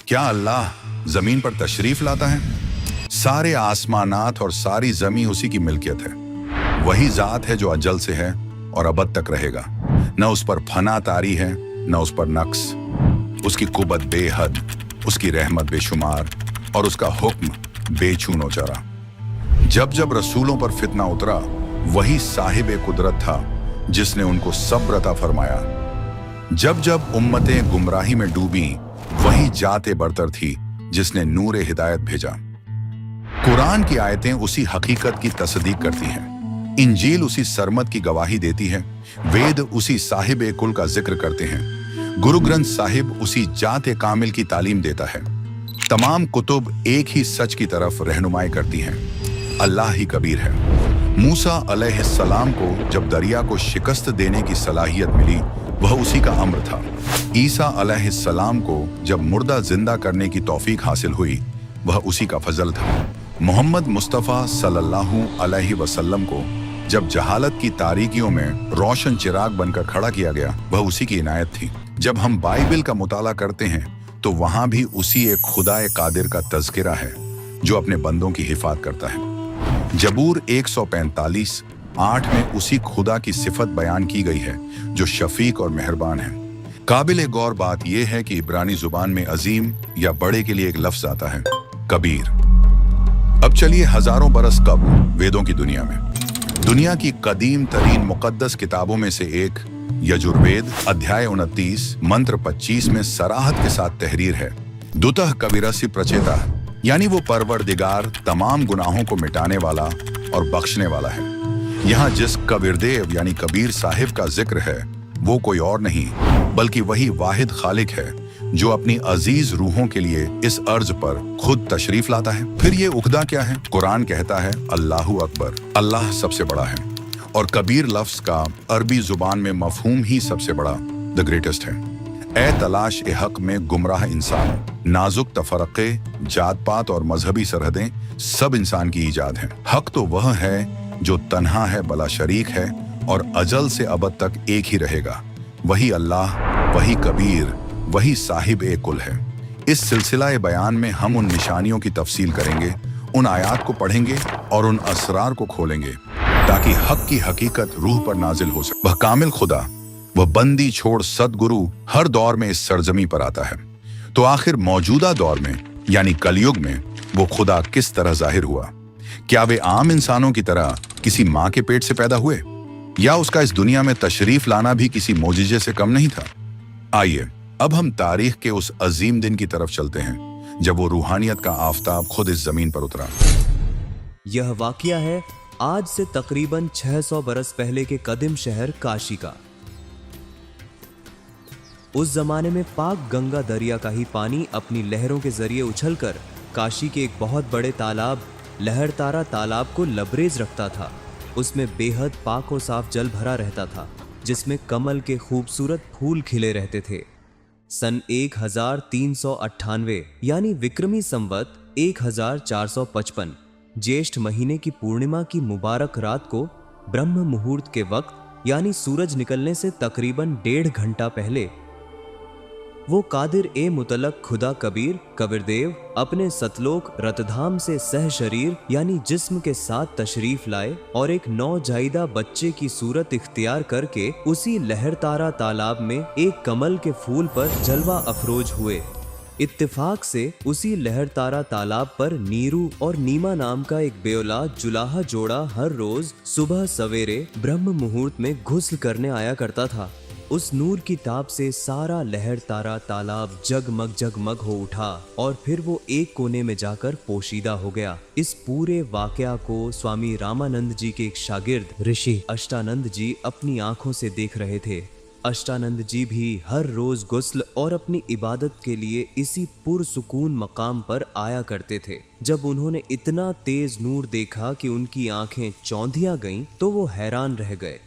क्या अल्लाह जमीन पर तशरीफ लाता है? सारे आसमानात और सारी जमीन उसी की मिल्कियत है। वही जात है जो अजल से है और अबद तक रहेगा। न उस पर फना तारी है, न उस पर नक्स। उसकी कुबत बेहद, उसकी रहमत बेशुमार और उसका हुक्म बेचूनो चरा। जब जब रसूलों पर फितना उतरा, वही साहिब कुदरत था जिसने उनको सब्र अता फरमाया। जब जब उम्मतें गुमराही में डूबी, वही जाते बरतर थी जिसने नूरे हिदायत भेजा। कुरान की आयतें उसी हकीकत की तस्दीक करती हैं। इंजील उसी सरमद की गवाही देती है। वेद उसी साहिब कुल का जिक्र करते हैं। गुरु ग्रंथ साहिब उसी जाते कामिल की तालीम देता है। तमाम कुतुब एक ही सच की तरफ रहनुमाई करती हैं। अल्लाह ही कबीर है। मूसा अलैहिस्सलाम को जब दरिया को शिकस्त देने की सलाहियत मिली, वह उसी का अम्र था। ईसा अलैहिस्सलाम को जब मुर्दा जिंदा करने की तौफीक हासिल हुई, वह उसी का फजल था। मोहम्मद मुस्तफ़ा सल्लल्लाहु अलैहि वसल्लम को जब जहालत की तारीकियों में रोशन चिराग बनकर खड़ा किया गया, वह उसी की इनायत थी। जब हम बाइबिल का मुताला करते हैं तो वहां भी उसी एक खुदाए कादिर का तज़किरा है जो अपने बंदों की हिफाजत करता है। जबूर 145:8 में उसी खुदा की सिफत बयान की गई है जो शफीक और मेहरबान है। काबिल गौर बात यह है कि इब्रानी जुबान में अजीम या बड़े के लिए एक लफ्ज आता है, कबीर। अब चलिए हजारों बरस कब वेदों की दुनिया में। दुनिया की कदीम तरीन मुकद्दस किताबों में से एक यजुर्वेद अध्याय 29 मंत्र 25 में सराहत के साथ तहरीर है, दुतः कबीरस्य प्रचेता, यानी वो परवरदिगार तमाम गुनाहों को मिटाने वाला और बख्शने वाला है। यहाँ जिस कबीरदेव यानी कबीर साहिब का जिक्र है, वो कोई और नहीं बल्कि वही वाहिद खालिक है जो अपनी अजीज रूहों के लिए इस अर्ज पर खुद तशरीफ लाता है। फिर ये उख्दा क्या है? कुरान कहता है अल्लाहु अकबर, अल्लाह सबसे बड़ा है। और कबीर लफ्ज का अरबी जुबान में मफहूम ही सबसे बड़ा, द ग्रेटेस्ट है। ए तलाश ए हक में गुमराह इंसान, नाजुक तफरक़े, जात पात और मजहबी सरहदें सब इंसान की ईजाद है। हक तो वह है जो तन्हा है, बला शरीक है और अजल से अबद तक एक ही रहेगा। वही अल्लाह, वही कबीर, वही साहिब ए कुल है। इस सिलसिला ए बयान में हम उन निशानियों की तफसील करेंगे, उन आयात को पढ़ेंगे और उन असरार को खोलेंगे ताकि हक की हकीकत रूह पर नाजिल हो सके। वह कामिल खुदा, वह बंदी छोड़ सदगुरु हर दौर में इस सरजमी पर आता है। तो आखिर मौजूदा दौर में यानी कलयुग में वो खुदा किस तरह जाहिर हुआ? क्या वे आम इंसानों की तरह किसी माँ के पेट से पैदा हुए, या उसका इस दुनिया में तशरीफ लाना भी किसी मोजिजे से कम नहीं था? आइए अब हम तारीख के उस अजीम दिन की तरफ चलते हैं जब वो रूहानियत का आफताब खुद इस जमीन पर उतरा। यह वाकया है आज से तकरीबन 600 बरस पहले के कदीम शहर काशी का। उस जमाने में पाक गंगा दरिया का ही पानी अपनी लहरों के जरिए उछलकर काशी के एक बहुत बड़े तालाब लहरतारा तालाब को लबरेज रखता था। उसमें बेहद पाक और साफ जल भरा रहता था, जिसमें कमल के खूबसूरत फूल खिले रहते थे। सन 1398 यानी विक्रमी संवत 1455 ज्येष्ठ महीने की पूर्णिमा की मुबारक रात को ब्रह्म मुहूर्त के वक्त यानी सूरज निकलने से तकरीबन 1.5 घंटा पहले वो कादिर ए मुतलक खुदा कबीर कबीरदेव अपने सतलोक रतधाम से सह शरीर यानी जिस्म के साथ तशरीफ लाए और एक नौजायदा बच्चे की सूरत इख्तियार करके उसी लहरतारा तालाब में एक कमल के फूल पर जलवा अफरोज हुए। इत्तेफाक से उसी लहरतारा तालाब पर नीरू और नीमा नाम का एक बेऔलाद जुलाहा जोड़ा हर रोज सुबह सवेरे ब्रह्म मुहूर्त में गुस्ल करने आया करता था। उस नूर की ताप से सारा लहरतारा तालाब जगमग जगमग हो उठा और फिर वो एक कोने में जाकर पोशीदा हो गया। इस पूरे वाकया को स्वामी रामानंद जी के एक शागिर्द ऋषि अष्टानंद जी अपनी आंखों से देख रहे थे। अष्टानंद जी भी हर रोज गुस्ल और अपनी इबादत के लिए इसी पुरसुकून मकाम पर आया करते थे। जब उन्होंने इतना तेज नूर देखा कि उनकी आंखें चौंधिया गईं, तो वो हैरान रह गए।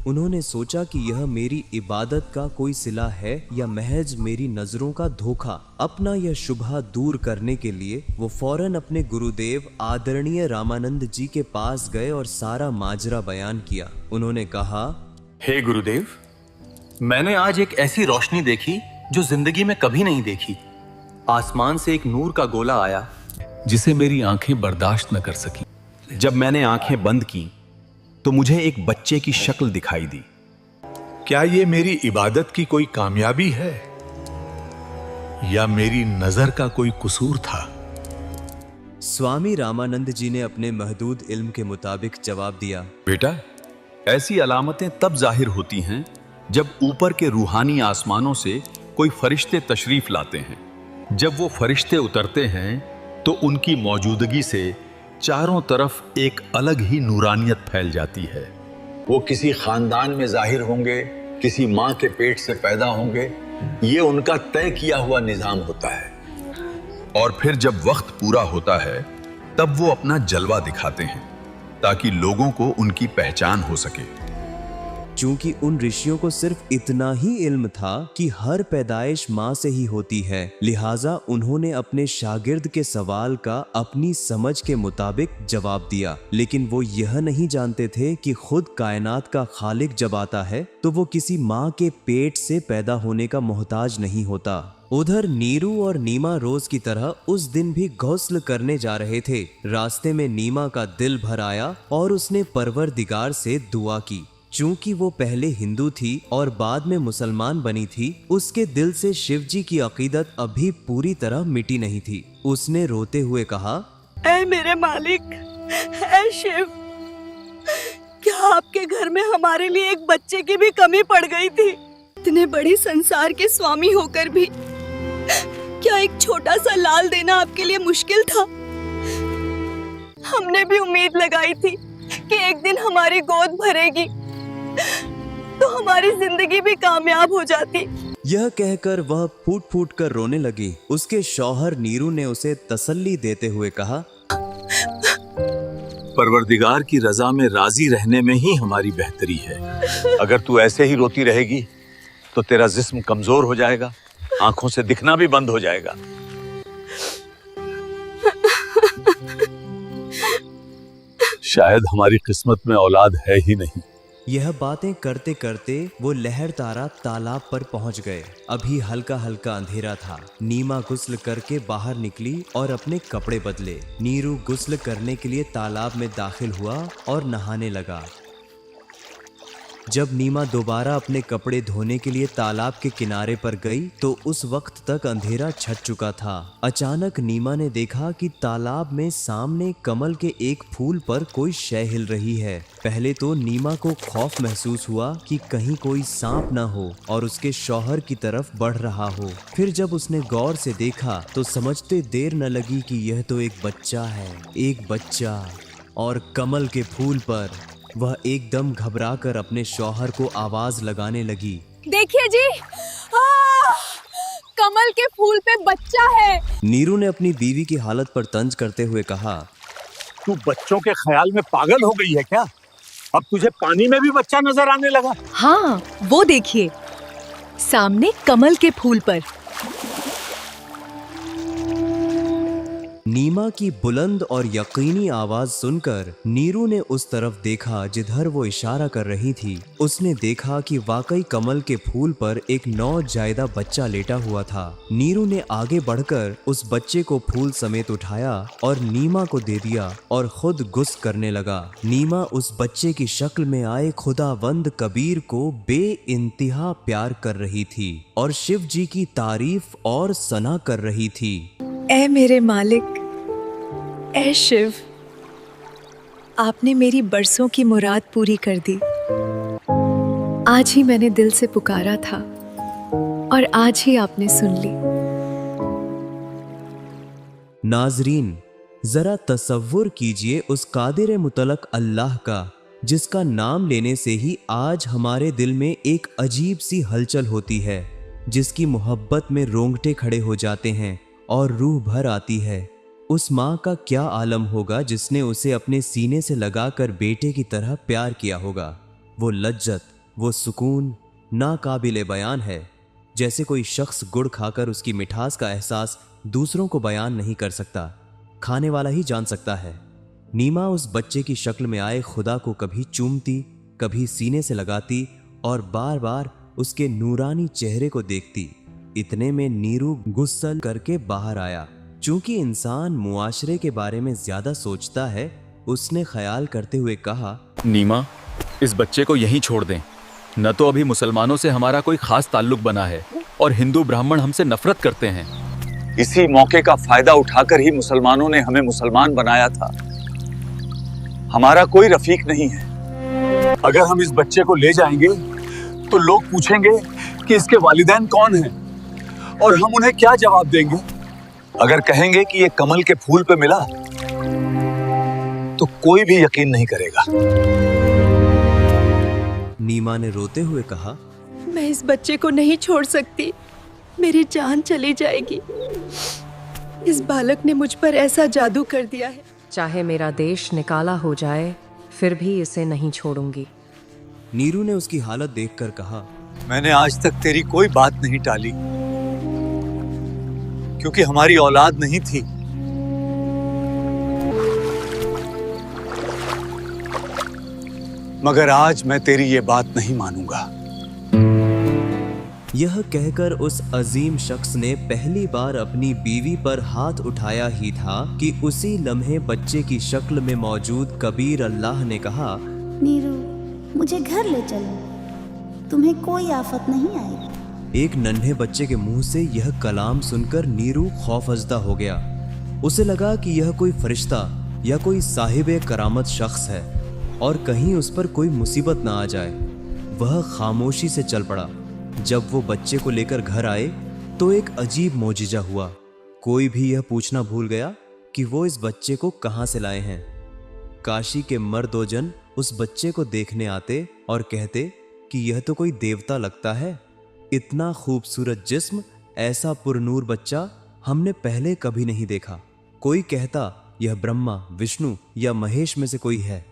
उन्होंने सोचा कि यह मेरी इबादत का कोई सिला है या महज मेरी नजरों का धोखा। अपना यह शुबहा दूर करने के लिए वो फौरन अपने गुरुदेव आदरणीय रामानंद जी के पास गए और सारा माजरा बयान किया। उन्होंने कहा, हे गुरुदेव, मैंने आज एक ऐसी रोशनी देखी जो जिंदगी में कभी नहीं देखी। आसमान से एक नूर का गोला आया जिसे मेरी आंखें बर्दाश्त न कर सकी। जब मैंने आंखें बंद की तो मुझे एक बच्चे की शक्ल दिखाई दी। क्या ये मेरी इबादत की कोई कामयाबी है या मेरी नजर का कोई कसूर था? स्वामी रामानंद जी ने अपने महदूद इल्म के मुताबिक जवाब दिया, बेटा, ऐसी अलामतें तब जाहिर होती हैं जब ऊपर के रूहानी आसमानों से कोई फरिश्ते तशरीफ लाते हैं। जब वो फरिश्ते उतरते हैं तो उनकी मौजूदगी से चारों तरफ एक अलग ही नूरानियत फैल जाती है। वो किसी खानदान में जाहिर होंगे, किसी माँ के पेट से पैदा होंगे, ये उनका तय किया हुआ निजाम होता है। और फिर जब वक्त पूरा होता है तब वो अपना जलवा दिखाते हैं ताकि लोगों को उनकी पहचान हो सके। चूंकि उन ऋषियों को सिर्फ इतना ही इल्म था कि हर पैदाइश माँ से ही होती है, लिहाजा उन्होंने अपने शागिर्द के सवाल का अपनी समझ के मुताबिक जवाब दिया। लेकिन वो यह नहीं जानते थे कि खुद कायनात का खालिक जब आता है तो वो किसी माँ के पेट से पैदा होने का मोहताज नहीं होता। उधर नीरू और नीमा रोज की तरह उस दिन भी गौस्ल करने जा रहे थे। रास्ते में नीमा का दिल भर आया और उसने परवरदिगार से दुआ की। चूंकि वो पहले हिंदू थी और बाद में मुसलमान बनी थी, उसके दिल से शिव जी की अकीदत अभी पूरी तरह मिटी नहीं थी। उसने रोते हुए कहा, ऐ मेरे मालिक, ऐ शिव, क्या आपके घर में हमारे लिए एक बच्चे की भी कमी पड़ गई थी? इतने बड़े संसार के स्वामी होकर भी क्या एक छोटा सा लाल देना आपके लिए मुश्किल था? हमने भी उम्मीद लगाई थी कि एक दिन हमारी गोद भरेगी तो हमारी जिंदगी भी कामयाब हो जाती। यह कहकर वह फूट फूट कर रोने लगी। उसके शौहर नीरू ने उसे तसल्ली देते हुए कहा, परवरदिगार की रजा में राजी रहने में ही हमारी बेहतरी है। अगर तू ऐसे ही रोती रहेगी तो तेरा जिस्म कमजोर हो जाएगा, आंखों से दिखना भी बंद हो जाएगा। शायद हमारी किस्मत में औलाद है ही नहीं। यह बातें करते करते वो लहर तारा तालाब पर पहुंच गए। अभी हल्का हल्का अंधेरा था। नीमा गुस्ल करके बाहर निकली और अपने कपड़े बदले। नीरू गुस्ल करने के लिए तालाब में दाखिल हुआ और नहाने लगा। जब नीमा दोबारा अपने कपड़े धोने के लिए तालाब के किनारे पर गई तो उस वक्त तक अंधेरा छट चुका था। अचानक नीमा ने देखा कि तालाब में सामने कमल के एक फूल पर कोई शय हिल रही है। पहले तो नीमा को खौफ महसूस हुआ कि कहीं कोई सांप न हो और उसके शौहर की तरफ बढ़ रहा हो। फिर जब उसने गौर से देखा तो समझते देर न लगी कि यह तो एक बच्चा है, एक बच्चा। और कमल के फूल पर वह एकदम घबराकर अपने शौहर को आवाज लगाने लगी, देखिए जी, कमल के फूल पे बच्चा है। नीरू ने अपनी बीवी की हालत पर तंज करते हुए कहा, तू बच्चों के ख्याल में पागल हो गई है क्या? अब तुझे पानी में भी बच्चा नजर आने लगा? हाँ, वो देखिए, सामने कमल के फूल पर। नीमा की बुलंद और यकीनी आवाज सुनकर नीरू ने उस तरफ देखा जिधर वो इशारा कर रही थी। उसने देखा कि वाकई कमल के फूल पर एक नौजायदा बच्चा लेटा हुआ था। नीरू ने आगे बढ़कर उस बच्चे को फूल समेत उठाया और नीमा को दे दिया और खुद गुस्ल करने लगा। नीमा उस बच्चे की शक्ल में आए खुदावंद कबीर को बेइंतहा प्यार कर रही थी और शिव जी की तारीफ और सना कर रही थी। ऐ मेरे मालिक, ऐ शिव, आपने मेरी बरसों की मुराद पूरी कर दी। आज ही मैंने दिल से पुकारा था और आज ही आपने सुन ली। नाजरीन, जरा तसव्वुर कीजिए उस कादिर मुतलक अल्लाह का, जिसका नाम लेने से ही आज हमारे दिल में एक अजीब सी हलचल होती है, जिसकी मोहब्बत में रोंगटे खड़े हो जाते हैं और रूह भर आती है। उस माँ का क्या आलम होगा जिसने उसे अपने सीने से लगाकर बेटे की तरह प्यार किया होगा। वो लज्जत, वो सुकून नाकाबिले बयान है। जैसे कोई शख्स गुड़ खाकर उसकी मिठास का एहसास दूसरों को बयान नहीं कर सकता, खाने वाला ही जान सकता है। नीमा उस बच्चे की शक्ल में आए खुदा को कभी चूमती, कभी सीने से लगाती और बार बार उसके नूरानी चेहरे को देखती। इतने में नीरू गुस्सा करके बाहर आया। चूंकि इंसान मुआशरे के बारे में ज्यादा सोचता है, उसने ख्याल करते हुए कहा, नीमा, इस बच्चे को यहीं छोड़ दें। न तो अभी मुसलमानों से हमारा कोई खास ताल्लुक बना है और हिंदू ब्राह्मण हमसे नफरत करते हैं। इसी मौके का फायदा उठाकर ही मुसलमानों ने हमें मुसलमान बनाया था। हमारा कोई रफीक नहीं है। अगर हम इस बच्चे को ले जाएंगे तो लोग पूछेंगे कि इसके वालिदैन कौन हैं और हम उन्हें क्या जवाब देंगे। अगर कहेंगे कि ये कमल के फूल पे मिला तो कोई भी यकीन नहीं करेगा। नीमा ने रोते हुए कहा, मैं इस बच्चे को नहीं छोड़ सकती, मेरी जान चली जाएगी। इस बालक ने मुझ पर ऐसा जादू कर दिया है। चाहे मेरा देश निकाला हो जाए, फिर भी इसे नहीं छोड़ूंगी। नीरू ने उसकी हालत देखकर कहा, मैंने आज तक तेरी कोई बात नहीं टाली, क्योंकि हमारी औलाद नहीं थी। मगर आज मैं तेरी ये बात नहीं मानूंगा। यह कहकर उस अजीम शख्स ने पहली बार अपनी बीवी पर हाथ उठाया ही था कि उसी लम्हे बच्चे की शक्ल में मौजूद कबीर अल्लाह ने कहा, नीरू, मुझे घर ले चलो, तुम्हें कोई आफत नहीं आएगी। एक नन्हे बच्चे के मुंह से यह कलाम सुनकर नीरू खौफजदा हो गया। उसे लगा कि यह कोई फरिश्ता या कोई साहिब करामत शख्स है और कहीं उस पर कोई मुसीबत ना आ जाए। वह खामोशी से चल पड़ा। जब वो बच्चे को लेकर घर आए तो एक अजीब मौजिजा हुआ। कोई भी यह पूछना भूल गया कि वो इस बच्चे को कहां से लाए हैं। काशी के मर्दोजन उस बच्चे को देखने आते और कहते कि यह तो कोई देवता लगता है। इतना खूबसूरत जिस्म, ऐसा पुरनूर बच्चा हमने पहले कभी नहीं देखा। कोई कहता यह ब्रह्मा, विष्णु या महेश में से कोई है।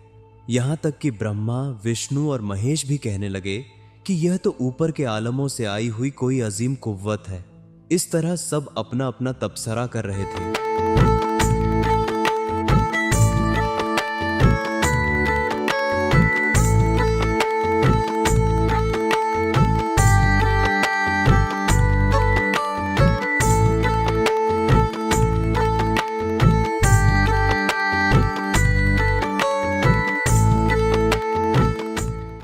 यहां तक कि ब्रह्मा, विष्णु और महेश भी कहने लगे कि यह तो ऊपर के आलमों से आई हुई कोई अजीम कुव्वत है। इस तरह सब अपना अपना तबसरा कर रहे थे।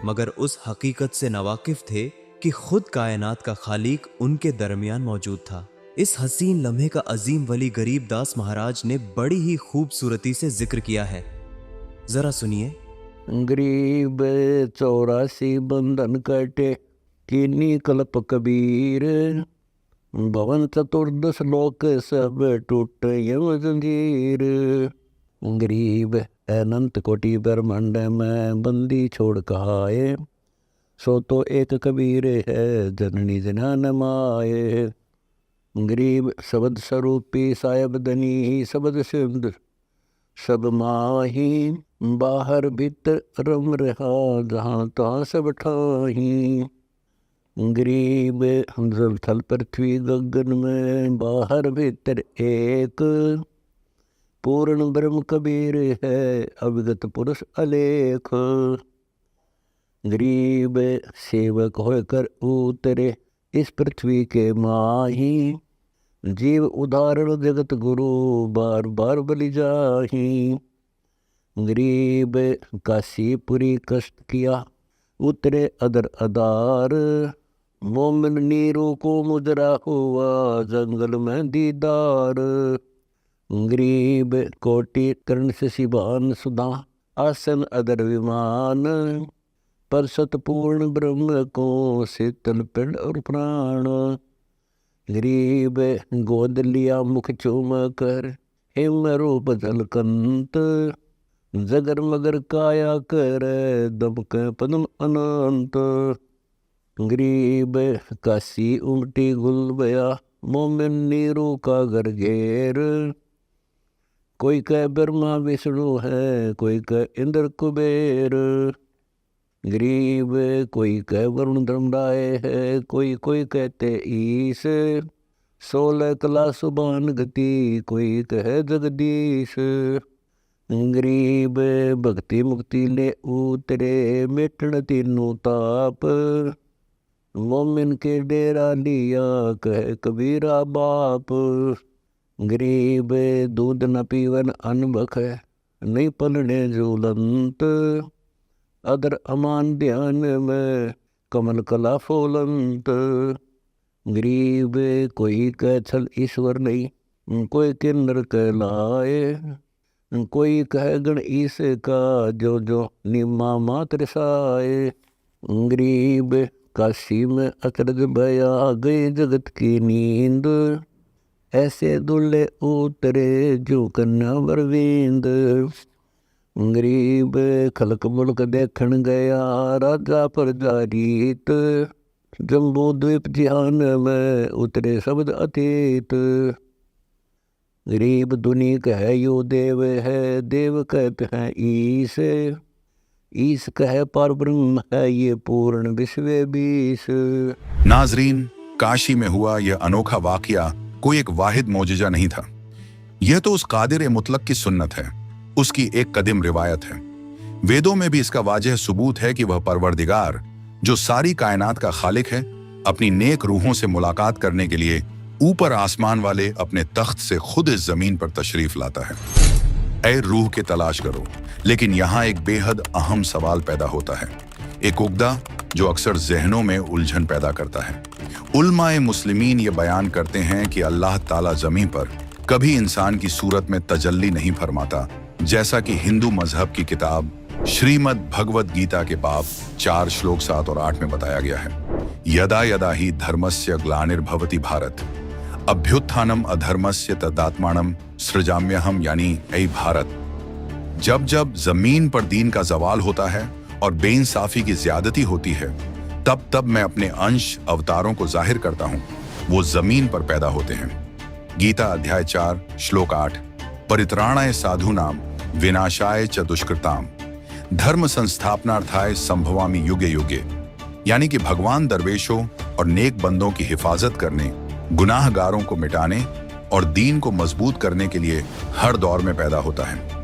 मगर उस हकीकत से नवाकिफ थे कि खुद कायनात का खालिक उनके दरमियान मौजूद था। इस हसीन लम्हे का अजीम वली गरीब दास महाराज ने बड़ी ही खूबसूरती से जिक्र किया है। जरा सुनिए। गरीब 84 बंधन कटे, कीनी कल्प कबीर, भवन चतुर्दश लोक सब टूट यम जंजीर। गरीब अनंत कोटि ब्रह्मांड में बंदी छोड़ कहाए, सो तो एक कबीर है जननी जनान माए। गरीब शब्द स्वरूपी साहेब दनी शब्द सिंध, सब माही बाहर भीतर रम रहा, जहाँ तहाँ सब ठाही। गरीब जल थल पृथ्वी गगन में बाहर भीतर एक, पूर्ण ब्रह्म कबीर है अविगत पुरुष अलेख। गरीब सेवक होकर उतरे इस पृथ्वी के माही, जीव उदाहरण जगत गुरु बार बार बलि जाही। गरीब काशीपुरी कष्ट किया उतरे अदर अदार, मोमिन नीरू को मुजरा हुआ जंगल में दीदार। गरीब कोटि कर्ण से शिवान सुधा, आसन अदर विमान, पर सतपूर्ण ब्रह्म को शीतल पिंड और प्राण। गरीब गोद लिया मुख चूम कर, हिम रूप जलकंत, जगर मगर काया कर दमक पद्म अनंत। गरीब काशी उमटी गुल बया, मोमिन नीरू का घर घेर, कोई कह ब्रह्मा विष्णु है, कोई कह इंद्र कुबेर। गरीब कोई कह वरुण धर्मराय है, कोई कहते ईश, 16 कला सुबान गति, कोई कह जगदीश। गरीब भक्ति मुक्ति ले उतरे, मिटन तीनों ताप, मोमिन के डेरा लिया कहे कबीरा बाप, गरीब दूध न पीवन अन्न बखे, नहीं पलने झूलंत, अदर अमान ध्यान में कमल कला फूलंत। गरीब कोई कह छल ईश्वर नहीं, कोई किन्नर कहलाए, कोई कह गण ईस का जो जो निमा मात्र साए। गरीब काशी में अचरज बया गई जगत की नींद, ऐसे दुल्ले उतरे जो कन्या बरविंद। गरीब खलक मुल्क देखन गया राजा प्रजा रीत, जम्बू द्वीप जिहान में उतरे शब्द अतीत। गरीब दुनी कह यो देव है, देव कहते हैं ईस, ईस कह पर ब्रह्म है ये पूर्ण विश्व बीस। नाजरीन, काशी में हुआ यह अनोखा वाकया कोई एक वाहिद मौजज़ा नहीं था। यह तो उस कादिर मुतलक की सुन्नत है, उसकी एक कदीम रिवायत है। वेदों में भी इसका वाजह सबूत है कि वह परवरदिगार जो सारी कायनात का खालिक है, अपनी नेक रूहों से मुलाकात करने के लिए ऊपर आसमान वाले अपने तख्त से खुद इस जमीन पर तशरीफ लाता है। ऐ रूह के तलाश करो। लेकिन यहाँ एक बेहद अहम सवाल पैदा होता है, एक उगदा जो अक्सर जहनों में उलझन पैदा करता है। उलमाए मुस्लिमीन ये बयान करते हैं कि अल्लाह ताला जमीन पर कभी इंसान की सूरत में तजल्ली नहीं फरमाता, जैसा कि हिंदू मजहब की किताब श्रीमद् भगवद गीता के बाब 4 श्लोक 7 और 8 में बताया गया है। यदा यदा ही धर्मस्य ग्लानिर्भवति भारत, अभ्युत्थानम अधर्मस्य तदात्मानम सृजाम्यहम, यानी ऐ भारत, जब जब जमीन पर दीन का जवाल होता है और बेइंसाफी की ज्यादती होती है, तब तब मैं अपने अंश अवतारों को जाहिर करता हूँ, वो जमीन पर पैदा होते हैं। गीता अध्याय 4 श्लोक 8, परित्राणाय साधूनाम विनाशाय च दुष्कृताम धर्म संस्थापनार्थाय संभवामि युगे युगे, यानी कि भगवान दरवेशों और नेक बंदों की हिफाजत करने, गुनाहगारों को मिटाने और दीन को मजबूत करने के लिए हर दौर में पैदा होता है।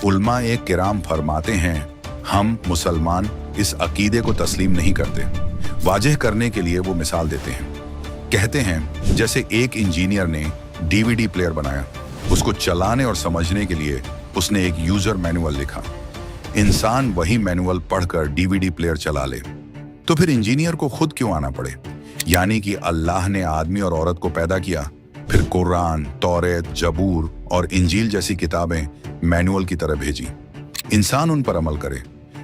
उलमा एक किराम फरमाते हैं, हम मुसलमान इस अकीदे को तस्लीम नहीं करते। वाजह करने के लिए वो मिसाल देते हैं, कहते हैं जैसे एक इंजीनियर ने डीवीडी प्लेयर बनाया, उसको चलाने और समझने के लिए उसने एक यूजर मैनुअल लिखा। इंसान वही मैनुअल पढ़कर डीवीडी प्लेयर चला ले, तो फिर इंजीनियर को खुद क्यों आना पड़े? यानी कि अल्लाह ने आदमी और औरत को पैदा किया, फिर कुरान, तौरेत, जबूर और इंजील जैसी किताबें मैनुअल की तरह भेजी। इंसान उन पर अमल करे,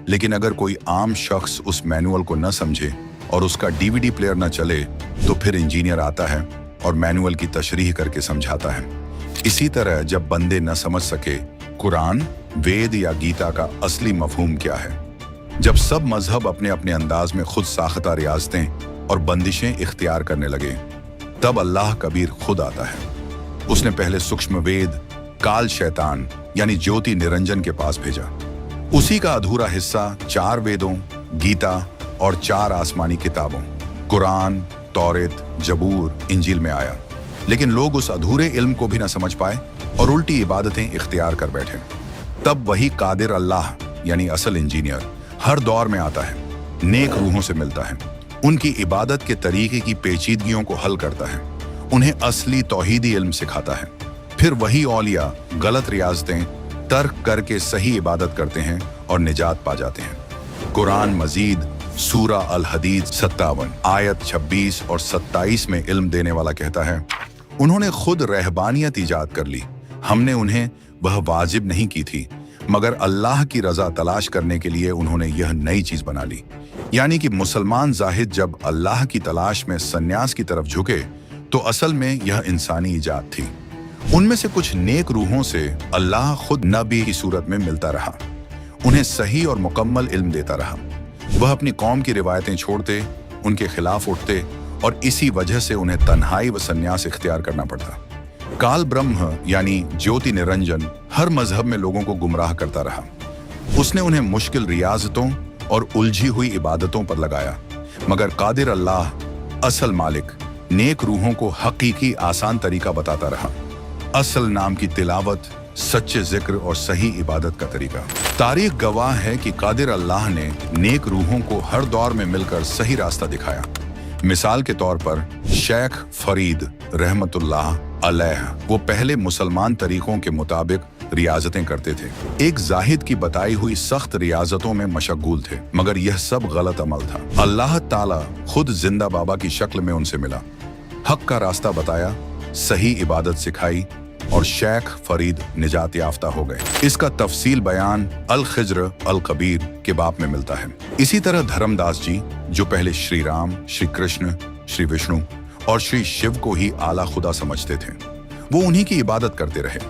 लेकिन अगर कोई आम शख्स उस मैनुअल को न समझे और उसका डीवीडी प्लेयर न चले, तो फिर इंजीनियर आता है और मैनुअल की तशरीह करके समझाता है। इसी तरह जब बंदे न समझ सके कुरान, वेद या गीता का असली मफहूम क्या है, जब सब मजहब अपने अपने अंदाज में खुद साख्ता रियासतें और बंदिशें इख्तियार करने लगे, तब अल्लाह कबीर खुद आता है। उसने पहले सूक्ष्म वेद काल शैतान यानी ज्योति निरंजन के पास भेजा। उसी का अधूरा हिस्सा 4 वेदों, गीता और 4 आसमानी किताबों कुरान, तौरेत, जबूर, इंजील में आया। लेकिन लोग उस अधूरे इल्म को भी न समझ पाए और उल्टी इबादतें इख्तियार कर बैठे। तब वही कादिर अल्लाह यानी असल इंजीनियर हर दौर में आता है, नेक रूहों से मिलता है, उनकी इबादत के तरीके की पेचीदगियों को हल करता है, उन्हें असली तौहीदी इल्म सिखाता है। फिर वही औलिया गलत रियाजतें तर्क करके सही इबादत करते हैं और निजात पा जाते हैं। कुरान मजीद सूरा अल हदीद 57 आयत 26 और 27 में इल्म देने वाला कहता है, उन्होंने खुद रहबानियत ईजाद कर ली, हमने उन्हें वह वाजिब नहीं की थी, मगर अल्लाह की रजा तलाश करने के लिए उन्होंने यह नई चीज बना ली। यानी कि मुसलमान जाहिद जब अल्लाह की तलाश में सन्यास की तरफ झुके, तो असल में यह इंसानी ईजाद थी। उनमें से कुछ नेक रूहों से अल्लाह खुद नबी की सूरत में मिलता रहा, उन्हें सही और मुकम्मल इल्म देता रहा। वह अपनी कौम की रिवायतें छोड़ते, उनके खिलाफ उठते और इसी वजह से उन्हें तन्हाई व सन्यास इख्तियार करना पड़ता। काल ब्रह्म यानी ज्योति निरंजन हर मजहब में लोगों को गुमराह करता रहा। उसने उन्हें मुश्किल रियाजतों और उलझी हुई इबादतों पर लगाया, मगर कादिर अल्लाह असल मालिक नेक रूहों को हकीकी आसान तरीका बताता रहा। असल नाम की तिलावत, सच्चे जिक्र और सही इबादत का तरीका। तारीख गवाह है कि कादिर अल्लाह ने नेक रूहों को हर दौर में मिलकर सही रास्ता दिखाया। मिसाल के तौर पर शेख फरीद रहमतुल्लाह अलैह वो पहले मुसलमान तरीकों के मुताबिक रियाजतें करते थे। एक जाहिद की बताई हुई सख्त रियाजतों में मशगूल थे, मगर यह सब गलत अमल था। अल्लाह ताला खुद जिंदा बाबा की शक्ल में उनसे मिला, हक का रास्ता बताया, सही इबादत सिखाई और शेख फरीद निजात याफ्ता हो गए। इसका तफसील बयान अल खिज्र अल कबीर के बाप में मिलता है। इसी तरह धर्मदास जी जो पहले श्री राम, श्री कृष्ण, श्री विष्णु और श्री शिव को ही आला खुदा समझते थे, वो उन्हीं की इबादत करते रहे,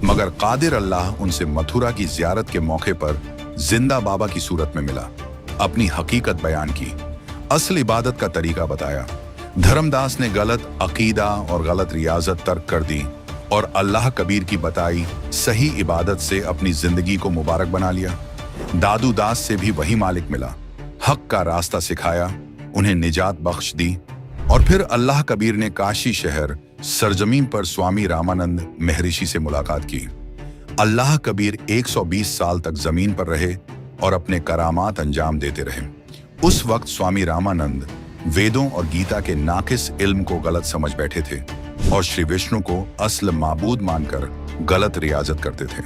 मगर कादिर अल्लाह उनसे मथुरा की जियारत के मौके पर जिंदा बाबा की सूरत में मिला, अपनी हकीकत बयान की, असल इबादत का तरीका बताया। धर्मदास ने गलत अकीदा और गलत रियाजत तर्क कर दी और अल्लाह कबीर की बताई सही इबादत से अपनी जिंदगी को मुबारक बना लिया। दादू दास से भी वही मालिक मिला, हक का रास्ता सिखाया, उन्हें निजात बख्श दी। और फिर अल्लाह कबीर ने काशी शहर सरजमीन पर स्वामी रामानंद महर्षि से मुलाकात की। अल्लाह कबीर 120 साल तक जमीन पर रहे और अपने करामात अंजाम देते रहे। उस वक्त स्वामी रामानंद वेदों और गीता के नाकिस इल्म को गलत समझ बैठे थे और श्री विष्णु को असल माबूद मानकर गलत रियाजत करते थे।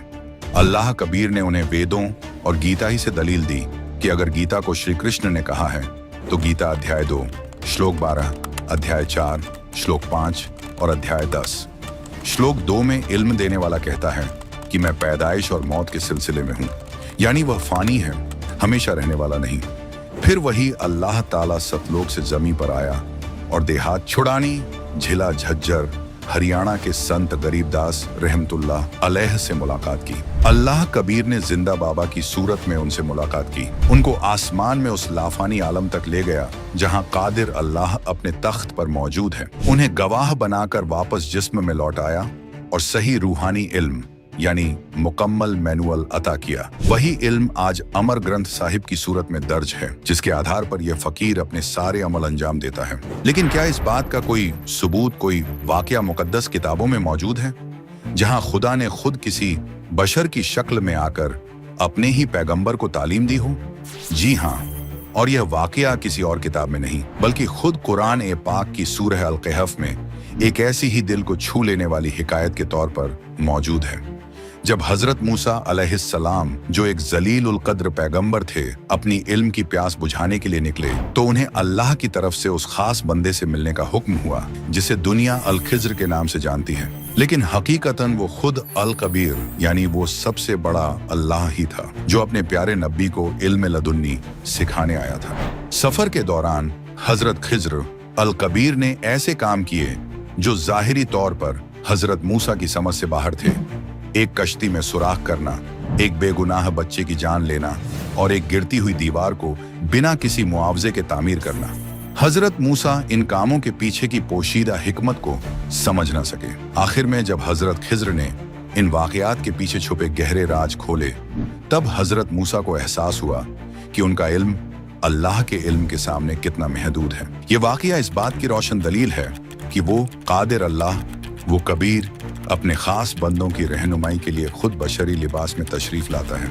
अल्लाह कबीर ने उन्हें वेदों और गीता ही से दलील दी कि अगर गीता को श्री कृष्ण ने कहा है तो गीता अध्याय 2 श्लोक 12, अध्याय 4 श्लोक 5 और अध्याय 10 श्लोक 2 में इल्म देने वाला कहता है कि मैं पैदाइश और मौत के सिलसिले में हूँ, यानी वह फानी है, हमेशा रहने वाला नहीं। फिर वही अल्लाह ताला सतलोक से जमीन पर आया और देहात छुड़ानी झिला झज्जर हरियाणा के संत गरीबदास रहमतुल्लाह अलैह से मुलाकात की। अल्लाह कबीर ने जिंदा बाबा की सूरत में उनसे मुलाकात की, उनको आसमान में उस लाफानी आलम तक ले गया जहां कादिर अल्लाह अपने तख्त पर मौजूद है। उन्हें गवाह बनाकर वापस जिस्म में लौटाया और सही रूहानी इल्म यानी मुकम्मल मैनुअल अता किया। वही इल्म आज अमर ग्रंथ साहिब की सूरत में दर्ज है, जिसके आधार पर यह फकीर अपने सारे अमल अंजाम देता है। लेकिन क्या इस बात का कोई सबूत, कोई वाकया मुकद्दस किताबों में मौजूद है जहां खुदा ने खुद किसी बशर की शक्ल में आकर अपने ही पैगंबर को तालीम दी हो? जी हाँ, और यह वाकया किसी और किताब में नहीं बल्कि खुद कुरान ए पाक की सूरह अल कहफ में एक ऐसी ही दिल को छू लेने वाली हिकायत के तौर पर मौजूद है। जब हजरत मूसा अलैहिस्सलाम जो एक जलील उल कद्र पैगंबर थे अपनी इल्म की प्यास बुझाने के लिए निकले तो उन्हें अल्लाह की तरफ से उस खास बंदे से मिलने का हुक्म हुआ जिसे दुनिया अल खिज्र के नाम से जानती है, लेकिन हकीकतन वो खुद अल कबीर यानी वो सबसे बड़ा अल्लाह ही था जो अपने प्यारे नबी को इल्म लदुन्नी सिखाने आया था। सफर के दौरान हजरत खिज्र अल कबीर ने ऐसे काम किए जो जाहिरी तौर पर हजरत मूसा की समझ से बाहर थे। एक कश्ती में सुराख करना, एक बेगुनाह बच्चे की जान लेना और एक गिरती हुई दीवार को बिना किसी मुआवजे के तामीर करना। हजरत मूसा इन कामों के पीछे की पोशीदा हिकमत को समझ न सके। आखिर में जब हजरत खिज्र ने इन वाकयात के पीछे छुपे गहरे राज खोले तब हजरत मूसा को एहसास हुआ कि उनका इल्म अल्लाह के इल्म के सामने कितना महदूद है। ये वाकया इस बात की रोशन दलील है कि वो कादिर अल्लाह, वो कबीर अपने खास बंदों की रहनुमाई के लिए खुद बशरी लिबास में तशरीफ लाता है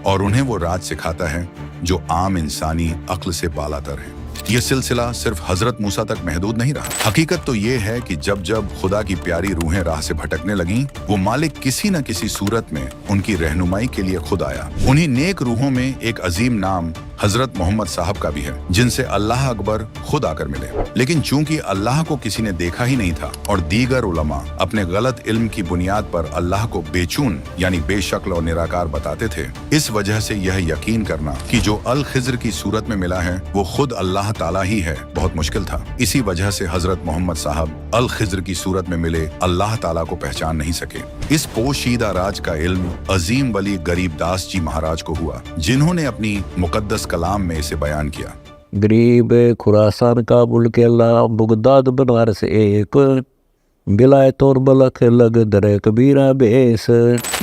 और उन्हें वो राज सिखाता है जो आम इंसानी अक्ल से बालातर है। ये सिलसिला सिर्फ हजरत मूसा तक महदूद नहीं रहा। हकीकत तो ये है कि जब जब खुदा की प्यारी रूहें राह से भटकने लगीं, वो मालिक किसी न किसी सूरत में उनकी रहनुमाई के लिए खुद आया। उन्हीं नेक रूहों में एक अजीम नाम हजरत मोहम्मद साहब का भी है जिनसे अल्लाह अकबर खुद आकर मिले। लेकिन चूंकि अल्लाह को किसी ने देखा ही नहीं था और दीगर उलमा अपने गलत इल्म की बुनियाद पर अल्लाह को बेचून यानी बेशक्ल और निराकार बताते थे, इस वजह से यह यकीन करना कि जो अल खिज्र की सूरत में मिला है वो खुद अल्लाह ताला ही है बहुत मुश्किल था। इसी वजह से हजरत मोहम्मद साहब अल खिज्र की सूरत में मिले अल्लाह ताला को पहचान नहीं सके। इस पोशीदा राज का इल्म अजीम वली गरीबदास जी महाराज को हुआ जिन्होंने अपनी मुकद्दस कलाम में इसे बयान किया। गरीब खुरासान काबुल के अल्लाह बगदाद बनारस एक बिलायत और बलख लग दर कबीरा बेस।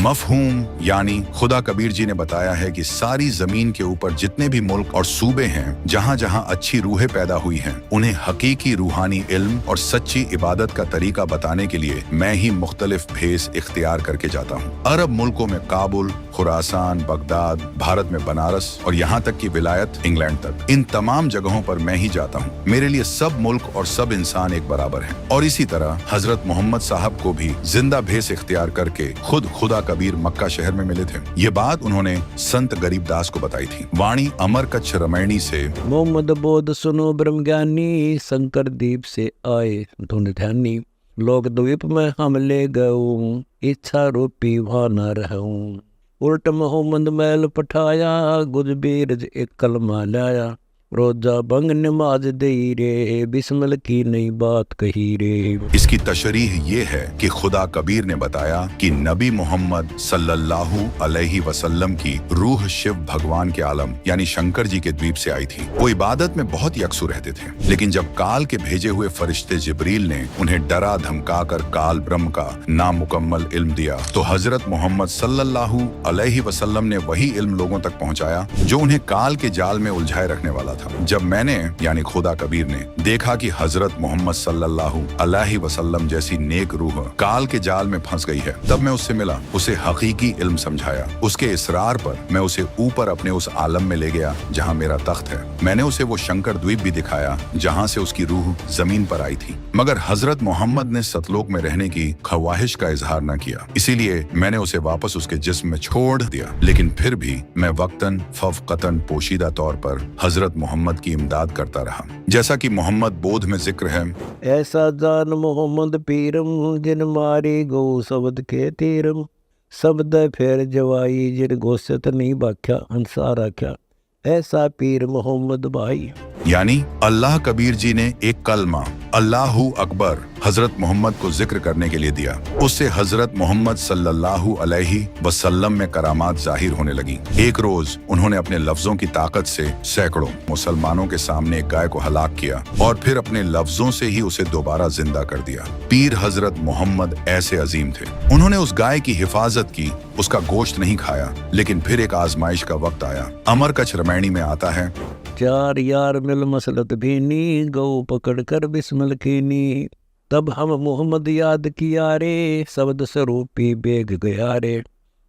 मफहूम यानी खुदा कबीर जी ने बताया है कि सारी जमीन के ऊपर जितने भी मुल्क और सूबे हैं जहाँ जहाँ अच्छी रूहें पैदा हुई हैं उन्हें हकीकी रूहानी इल्म और सच्ची इबादत का तरीका बताने के लिए मैं ही मुख्तलिफ भेस इख्तियार करके जाता हूँ। अरब मुल्कों में काबुल, खुरासान, बगदाद, भारत में बनारस और यहाँ तक कि विलायत इंग्लैंड तक, इन तमाम जगहों पर मैं ही जाता हूँ। मेरे लिए सब मुल्क और सब इंसान एक बराबर हैं। और इसी तरह हजरत मोहम्मद साहब को भी जिंदा भेस इख्तियार करके खुद खुदा कबीर मक्का शहर में मिले थे। ये बात उन्होंने संत गरीबदास को बताई थी। वाणी अमर कच्छ रमैणी से मोहम्मद बोध सुनो ब्रह्म ज्ञानी, शंकर दीप से आए धुन ध्यानी। लोक द्वीप में हम ले गऊं, इच्छा रूपी वहाँ न रहूं। उल्ट मोहम्मद मैल पठाया, गुजबीरज एक कलमा लाया। रोजा बंग नमाज दे रे, बिस्मिल की नई बात कही रे। इसकी तशरीह ये है कि खुदा कबीर ने बताया कि नबी मोहम्मद सल्लल्लाहु अलैहि वसल्लम की रूह शिव भगवान के आलम यानी शंकर जी के द्वीप से आई थी। वो इबादत में बहुत यकसू रहते थे, लेकिन जब काल के भेजे हुए फरिश्ते जिब्रील ने उन्हें डरा धमका कर काल ब्रह्म का नामुकम्मल इल्म दिया, तो हजरत मोहम्मद सल्लल्लाहु अलैहि वसल्लम ने वही इल्म लोगों तक पहुंचाया जो उन्हें काल के जाल में उलझाए रखने वाला था। जब मैंने यानी खुदा कबीर ने देखा कि हजरत मोहम्मद सल्लल्लाहु अलैहि वसल्लम जैसी नेक रूह काल के जाल में फंस गई है, तब मैं उससे मिला, उसे हकीकी इल्म समझाया। उसके इसरार पर मैं उसे ऊपर अपने उस आलम में ले गया जहाँ मेरा तख्त है। मैंने उसे वो शंकर द्वीप भी दिखाया जहाँ से उसकी रूह जमीन पर आई थी। मगर हजरत मोहम्मद ने सतलोक में रहने की ख्वाहिश का इजहार न किया, इसीलिए मैंने उसे वापस उसके जिस्म में छोड़ दिया। लेकिन फिर भी मैं वक्तन फवकतन पोशीदा तौर पर हजरत मोहम्मद की इमदाद करता रहा। जैसा कि मोहम्मद बोध में जिक्र है, ऐसा जान मोहम्मद पीरम, जिन मारी गो शब्द के तीरम। शब्द फिर जवाई, जिन गोश्त नहीं बाख्या अंसार आख्या। ऐसा पीर मोहम्मद भाई। यानी अल्लाह कबीर जी ने एक कलमा अल्लाहु अकबर हजरत मोहम्मद को जिक्र करने के लिए दिया। उससे हजरत मोहम्मद सल्लल्लाहु अलैहि वसल्लम में करामात जाहिर होने लगी। एक रोज उन्होंने अपने लफ्जों की ताकत से सैकड़ों मुसलमानों के सामने एक गाय को हलाक किया और फिर अपने लफ्जों से ही उसे दोबारा जिंदा कर दिया। पीर हजरत मोहम्मद ऐसे अजीम थे। उन्होंने उस गाय की हिफाजत की, उसका गोश्त नहीं खाया। लेकिन फिर एक आजमाइश का वक्त आया। अमर कच्छ रमैणी में आता है, चार यार मिल मसलत भीनी, गौ पकड़ कर बिस्मिल कीनी। तब हम मोहम्मद याद किया रे, शब्द स्वरूपी बेग गया रे।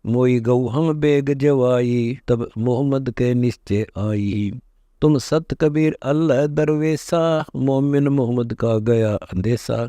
मोई गौ हम बेग जवाई, तब मोहम्मद के निश्चय आई। तुम सत कबीर अल्लाह दरवेसा, मोमिन मोहम्मद का गया अंदेशा।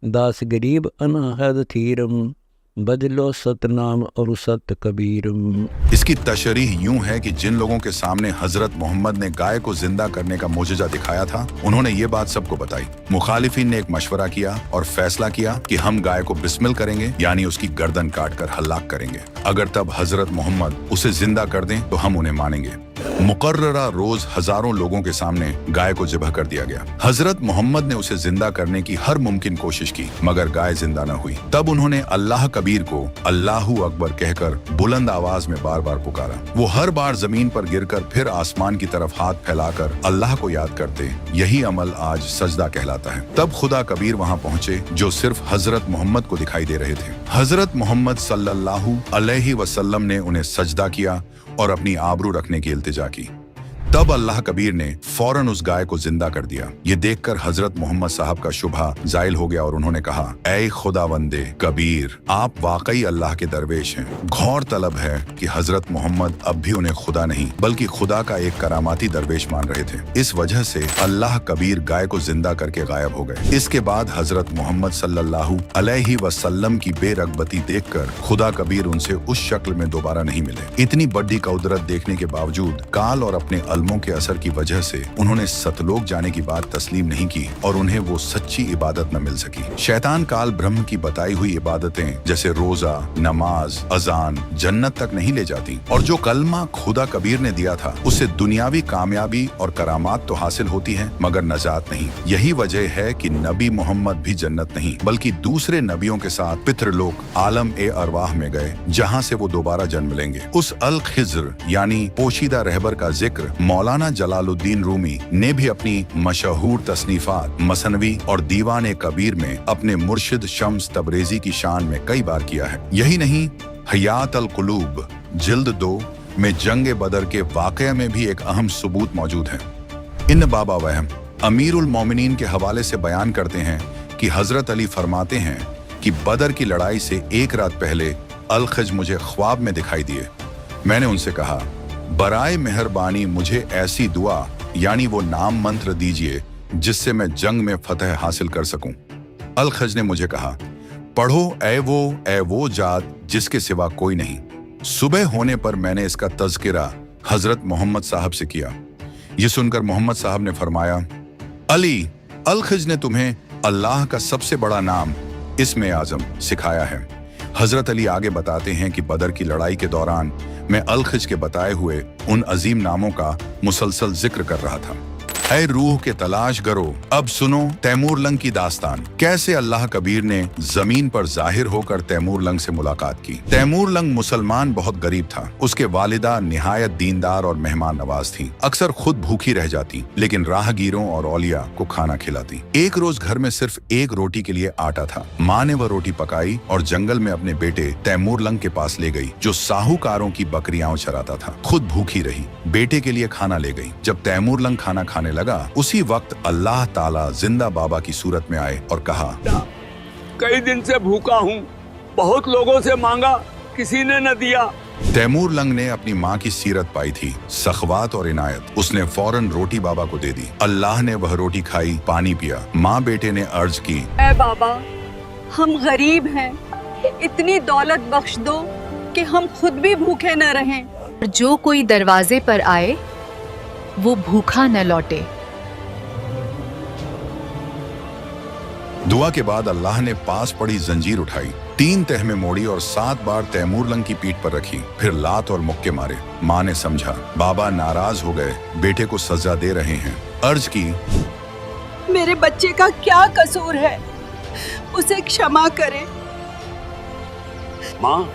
दास गरीब अनाहद थीरम, बदलो सतनाम और सत कबीरम। इसकी तशरीह यूं है कि जिन लोगों के सामने हजरत मोहम्मद ने गाय को जिंदा करने का मोजज़ा दिखाया था, उन्होंने ये बात सबको बताई। मुखालिफिन ने एक मशवरा किया और फैसला किया कि हम गाय को बिस्मिल करेंगे, यानी उसकी गर्दन काट कर हलाक करेंगे। अगर तब हजरत मोहम्मद उसे जिंदा कर दें तो हम उन्हें मानेंगे। मुकर्ररा रोज हजारों लोगों के सामने गाय को ज़िबह कर दिया गया। हजरत मोहम्मद ने उसे जिंदा करने की हर मुमकिन कोशिश की, मगर गाय जिंदा न हुई। तब उन्होंने अल्लाह कबीर को अल्लाहु अकबर कहकर बुलंद आवाज में बार बार पुकारा। वो हर बार जमीन पर गिरकर फिर आसमान की तरफ हाथ फैलाकर अल्लाह को याद करते। यही अमल आज सजदा कहलाता है। तब खुदा कबीर वहाँ पहुँचे जो सिर्फ हजरत मोहम्मद को दिखाई दे रहे थे। हजरत मोहम्मद सल्लल्लाहु अलैहि वसल्लम ने उन्हें सजदा किया और अपनी आबरू रखने की इल्तिजा की। तब अल्लाह कबीर ने फौरन उस गाय को जिंदा कर दिया। ये देखकर हजरत मोहम्मद साहब का शुबहा जायल हो गया और उन्होंने कहा, ऐ खुदावंदे कबीर, आप वाकई अल्लाह के दरवेश हैं। गौर तलब है कि हजरत मोहम्मद अब भी उन्हें खुदा नहीं बल्कि खुदा का एक करामाती दरवेश मान रहे थे। इस वजह से अल्लाह कबीर गाय को जिंदा करके गायब हो गए। इसके बाद हजरत मोहम्मद सल्लल्लाहु अलैहि वसल्लम की बेरगबती देखकर खुदा कबीर उनसे उस शक्ल में दोबारा नहीं मिले। इतनी बड़ी कुदरत देखने के बावजूद काल और अपने के असर की वजह से उन्होंने सतलोक जाने की बात तस्लीम नहीं की और उन्हें वो सच्ची इबादत न मिल सकी। शैतान काल ब्रह्म की बताई हुई इबादतें जैसे रोजा, नमाज, अजान जन्नत तक नहीं ले जाती, और जो कलमा खुदा कबीर ने दिया था उससे दुनियावी कामयाबी और करामात तो हासिल होती है मगर नजात नहीं। यही वजह है कि नबी मोहम्मद भी जन्नत नहीं बल्कि दूसरे नबियों के साथ पितृलोक आलम ए अरवाह में गए, जहाँ से वो दोबारा जन्म लेंगे। उस अल खिज्र यानी पोशीदा रहबर का जिक्र मौलाना जलालुद्दीन रूमी ने भी अपनी मशहूर तसनीफात मसनवी और दीवान कबीर में अपने मुर्शिद शम्स तबरेजी की शान में कई बार किया है। यही नहीं, हयात अल कुलूब जिल्द 2 में जंग बदर के वाक़ये में भी एक अहम सबूत मौजूद है। इन बाबा वहम अमीरुल मोमिनीन के हवाले से बयान करते हैं कि हजरत अली फरमाते हैं कि बदर की लड़ाई से एक रात पहले अल खज मुझे ख्वाब में दिखाई दिए। मैंने उनसे कहा, बराए मेहरबानी मुझे ऐसी दुआ यानी वो नाम मंत्र दीजिए जिससे मैं जंग में फतह हासिल कर सकूं। अल-खज ने मुझे कहा, पढ़ो ए वो जात जिसके सिवा कोई नहीं। सुबह होने पर मैंने इसका तज़किरा हजरत मोहम्मद साहब से किया। ये सुनकर मोहम्मद साहब ने फरमाया, अली, अल-खज ने तुम्हें अल्लाह का सबसे बड़ा नाम इस्म आज़म सिखाया है। हजरत अली आगे बताते हैं कि बदर की लड़ाई के दौरान मैं अल-खज के बताए हुए उन अजीम नामों का मुसलसल जिक्र कर रहा था। ऐ रूह के तलाश करो, अब सुनो तैमूर लंग की दास्तान। कैसे अल्लाह कबीर ने जमीन पर जाहिर होकर तैमूर लंग से मुलाकात की। तैमूर लंग मुसलमान बहुत गरीब था। उसके वालिदा निहायत दीनदार और मेहमान नवाज थी। अक्सर खुद भूखी रह जाती लेकिन राहगीरों और औलिया को खाना खिलाती। एक रोज घर में सिर्फ एक रोटी के लिए आटा था। माँ ने वह रोटी पकाई और जंगल में अपने बेटे तैमूर लंग के पास ले गई, जो साहूकारों की बकरियां चराता था। खुद भूखी रही, बेटे के लिए खाना ले गई। जब तैमूर लंग खाना खाने लगा, उसी वक्त अल्लाह ताला जिंदा बाबा की सूरत में आए और कहा, कई दिन से भूखा हूँ, बहुत लोगों से मांगा, किसी ने न दिया। तैमूर लंग ने अपनी माँ की सीरत पाई थी, सखवात और इनायत। उसने फौरन रोटी बाबा को दे दी। अल्लाह ने वह रोटी खाई, पानी पिया। माँ बेटे ने अर्ज की, ऐ बाबा, हम गरीब हैं, इतनी दौलत बख्श दो कि हम खुद भी भूखे न रहें। जो कोई दरवाजे पर आए वो भूखा न लौटे। दुआ के बाद अल्लाह ने पास पड़ी जंजीर उठाई, 3 तह में मोड़ी और 7 बार तैमूर लंग की पीठ पर रखी। फिर लात और मुक्के मारे। माँ ने समझा बाबा नाराज हो गए, बेटे को सजा दे रहे हैं। अर्ज की, मेरे बच्चे का क्या कसूर है, उसे क्षमा करें। माँ,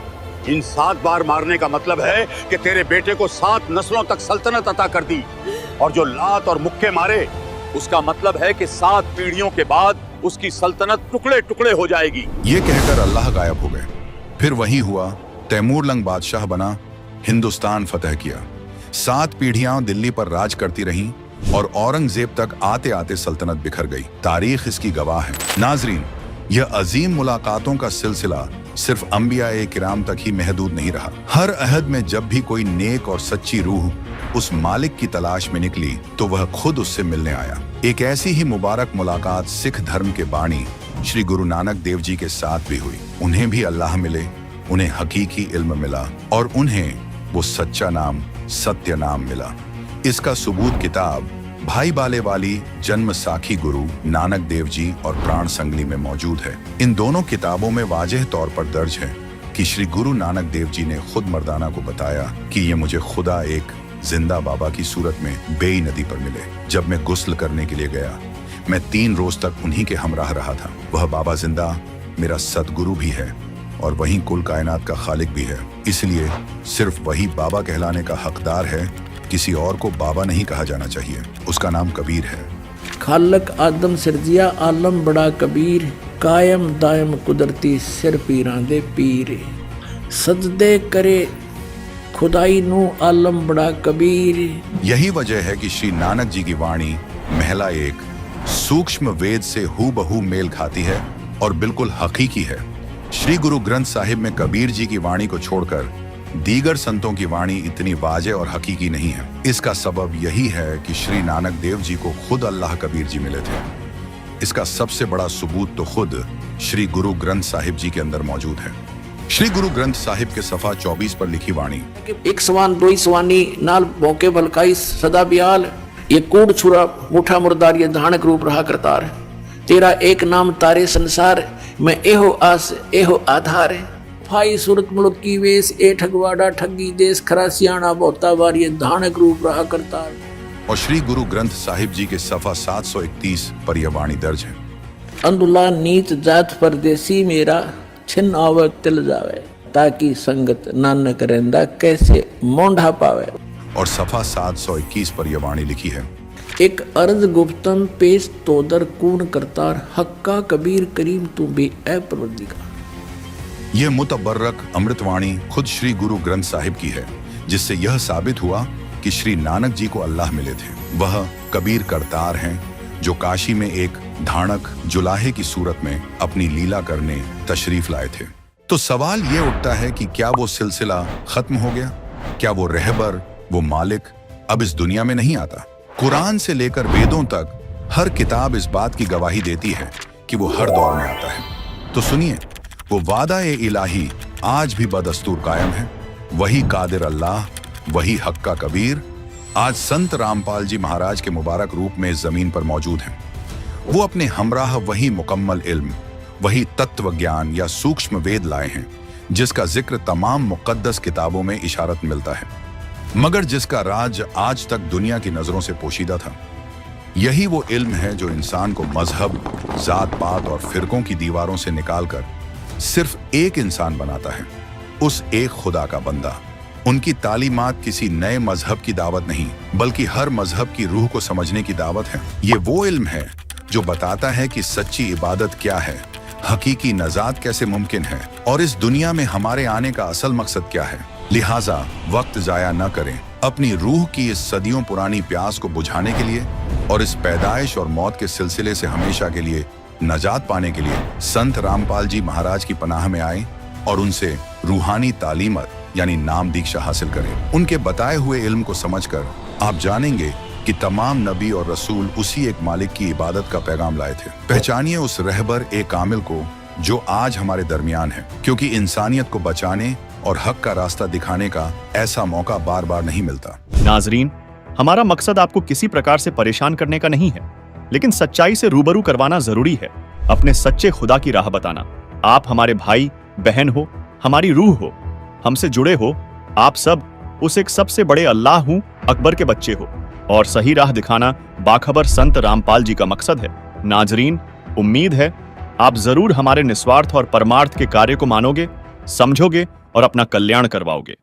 इन 7 बार मारने का मतलब है कि तेरे बेटे को 7 नस्लों तक सल्तनत अता कर दी, और जो लात और मुक्के मारे उसका मतलब है कि 7 पीढ़ियों के बाद उसकी सल्तनत टुकड़े टुकड़े हो जाएगी। ये कहकर अल्लाह गायब हो गए। फिर वही हुआ, तैमूर लंग बादशाह बना, हिंदुस्तान फतह किया। 7 पीढ़ियां दिल्ली पर राज करती रहीं और औरंगजेब तक आते आते सल्तनत बिखर गई। तारीख इसकी गवाह है। नाजरीन, यह अजीम मुलाकातों का सिलसिला सिर्फ अंबिया किराम तक ही महदूद नहीं रहा। हर अहद में जब भी कोई नेक और सच्ची रूह उस मालिक की तलाश में निकली तो वह खुद उससे मिलने आया। एक ऐसी ही मुबारक मुलाकात सिख धर्म के बाणी श्री गुरु नानक देव जी के साथ भी हुई। उन्हें भी अल्लाह मिले, उन्हें हकीकी इल्म मिला और उन्हें वो सच्चा नाम, सत्य नाम मिला। इसका सबूत किताब भाई बाले वाली जन्म साखी गुरु नानक देव जी और प्राण संगली में मौजूद है। इन दोनों किताबों में वाज़ेह तौर पर दर्ज है कि श्री गुरु नानक देव जी ने खुद मर्दाना को बताया कि ये मुझे खुदा एक जिंदा बाबा की सूरत में बेई नदी पर मिले। जब मैं गुस्ल करने के लिए गया, मैं 3 रोज तक उन्हीं के हमराह रहा था। वह बाबा जिंदा मेरा सतगुरु भी है और वहीं कुल कायनात का खालिक भी है। इसलिए सिर्फ वही बाबा कहलाने का हकदार है, किसी और को बाबा नहीं कहा जाना चाहिए। उसका नाम कबीर है। खालक आदम सिरजिया आलम बड़ा कबीर, कायम दायम कुदरती सिर पीरां दे पीर, सजदे करे खुदाई नू आलम बड़ा कबीर। यही वजह है कि श्री नानक जी की वाणी महला एक सूक्ष्म वेद से हूबहू मेल खाती है और बिल्कुल हकीकी है। श्री गुरु ग्रंथ साहिब में कबीर जी की वाणी को छोड़कर दीगर संतों की वाणी इतनी वाजे और हकीकी नहीं है। इसका सबब यही है कि श्री नानक देव जी को खुद अल्लाह कबीर जी मिले थे। इसका सबसे बड़ा सबूत तो खुद श्री गुरु ग्रंथ साहिब जी के अंदर मौजूद है। श्री गुरु ग्रंथ साहिब के सफा 24 पर लिखी वाणी, एक सवान दोई सवानी नाल भौके बलकाई सदा बियाल, ये कूड़ छुरा मुठा मुर्दार ये धानक रूप रहा करतार, तेरा एक नाम तारे संसार, मैं एहो आस एहो आधार, फाई सूरत मुल्क की वेश ए ठगवाड़ा ठगी देश खरा सियाणा बहुता बार ये धानक रूप रहा करतार। और श्री गुरु ग्रंथ साहिब जी के सफा 731 पर यह वाणी दर्ज है, अंदुला नीत जात परदेसी मेरा छिन आवे तिल जावे, ताकि संगत नानक रहंदा कैसे मोंढा पावे। और सफा 721 पर यह वाणी लिखी है, एक अर्ज गुप्तम पेश तोदर कून करतार, हक्का कबीर करीम तू भी ऐ परवरदिगार। यह मुतबर्रक अमृतवाणी खुद श्री गुरु ग्रंथ साहिब की है, जिससे यह साबित हुआ कि श्री नानक जी को अल्लाह मिले थे। वह कबीर करतार हैं जो काशी में एक धानक जुलाहे की सूरत में अपनी लीला करने तशरीफ लाए थे। तो सवाल ये उठता है कि क्या वो सिलसिला खत्म हो गया? क्या वो रहबर, वो मालिक अब इस दुनिया में नहीं आता? कुरान से लेकर वेदों तक हर किताब इस बात की गवाही देती है कि वो हर दौर में आता है। तो सुनिए, वो वादा-ए-इलाही आज भी बदस्तूर कायम है। वही कादिर अल्लाह, वही हक का कबीर आज संत रामपाल जी महाराज के मुबारक रूप में इस जमीन पर मौजूद हैं। वो अपने हमराह वही मुकम्मल इल्म, वही तत्व ज्ञान या सूक्ष्म वेद लाए हैं जिसका जिक्र तमाम मुक़द्दस किताबों में इशारत मिलता है, मगर जिसका राज आज तक दुनिया की नजरों से पोशीदा था। यही वो इल्म है जो इंसान को मजहब, जात पात और फिरकों की दीवारों से निकालकर सिर्फ एक इंसान बनाता है, उस एक खुदा का बंदा। उनकी तालीमात किसी नए मजहब की दावत नहीं, बल्कि हर मजहब की रूह को समझने की दावत है। ये वो इल्म है जो बताता है कि सच्ची इबादत क्या है, हकीकी नजात कैसे मुमकिन है और इस दुनिया में हमारे आने का असल मकसद क्या है। लिहाजा वक्त जाया न करें, अपनी रूह की इस सदियों पुरानी प्यास को बुझाने के लिए और इस पैदाइश और मौत के सिलसिले से हमेशा के लिए नजात पाने के लिए संत रामपाल जी महाराज की पनाह में आए और उनसे रूहानी तालीमत यानी नाम दीक्षा हासिल करें। उनके बताए हुए इल्म को समझकर आप जानेंगे कि तमाम नबी और रसूल उसी एक मालिक की इबादत का पैगाम लाए थे। पहचानिए उस रहबर ए कामिल को जो आज हमारे दरमियान है, क्योंकि इंसानियत को बचाने और हक का रास्ता दिखाने का ऐसा मौका बार बार नहीं मिलता। नाजरीन, हमारा मकसद आपको किसी प्रकार से परेशान करने का नहीं है, लेकिन सच्चाई से रूबरू करवाना जरूरी है। अपने सच्चे खुदा की राह बताना। आप हमारे भाई बहन हो, हमारी रूह हो, हमसे जुड़े हो। आप सब उस एक सबसे बड़े अल्लाह हूं अकबर के बच्चे हो और सही राह दिखाना बाखबर संत रामपाल जी का मकसद है। नाजरीन, उम्मीद है आप जरूर हमारे निस्वार्थ और परमार्थ के कार्य को मानोगे, समझोगे और अपना कल्याण करवाओगे।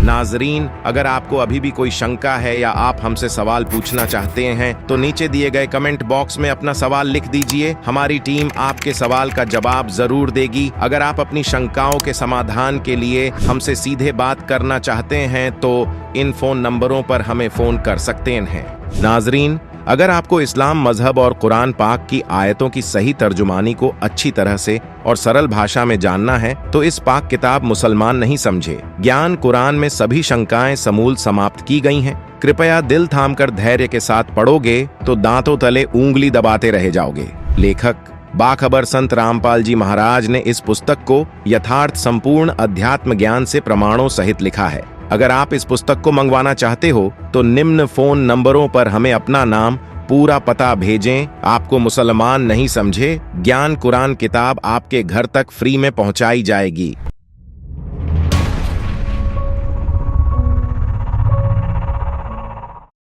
नाजरीन, अगर आपको अभी भी कोई शंका है या आप हमसे सवाल पूछना चाहते हैं तो नीचे दिए गए कमेंट बॉक्स में अपना सवाल लिख दीजिए। हमारी टीम आपके सवाल का जवाब जरूर देगी। अगर आप अपनी शंकाओं के समाधान के लिए हमसे सीधे बात करना चाहते हैं तो इन फोन नंबरों पर हमें फोन कर सकते हैं। नाजरीन, अगर आपको इस्लाम मजहब और कुरान पाक की आयतों की सही तर्जुमानी को अच्छी तरह से और सरल भाषा में जानना है तो इस पाक किताब मुसलमान नहीं समझे ज्ञान कुरान में सभी शंकाएं समूल समाप्त की गई हैं। कृपया दिल थामकर धैर्य के साथ पढ़ोगे तो दांतों तले उंगली दबाते रह जाओगे। लेखक बाखबर संत रामपाल जी महाराज ने इस पुस्तक को यथार्थ संपूर्ण अध्यात्म ज्ञान से प्रमाणों सहित लिखा है। अगर आप इस पुस्तक को मंगवाना चाहते हो तो निम्न फोन नंबरों पर हमें अपना नाम, पूरा पता भेजें। आपको मुसलमान नहीं समझे ज्ञान कुरान किताब आपके घर तक फ्री में पहुंचाई जाएगी।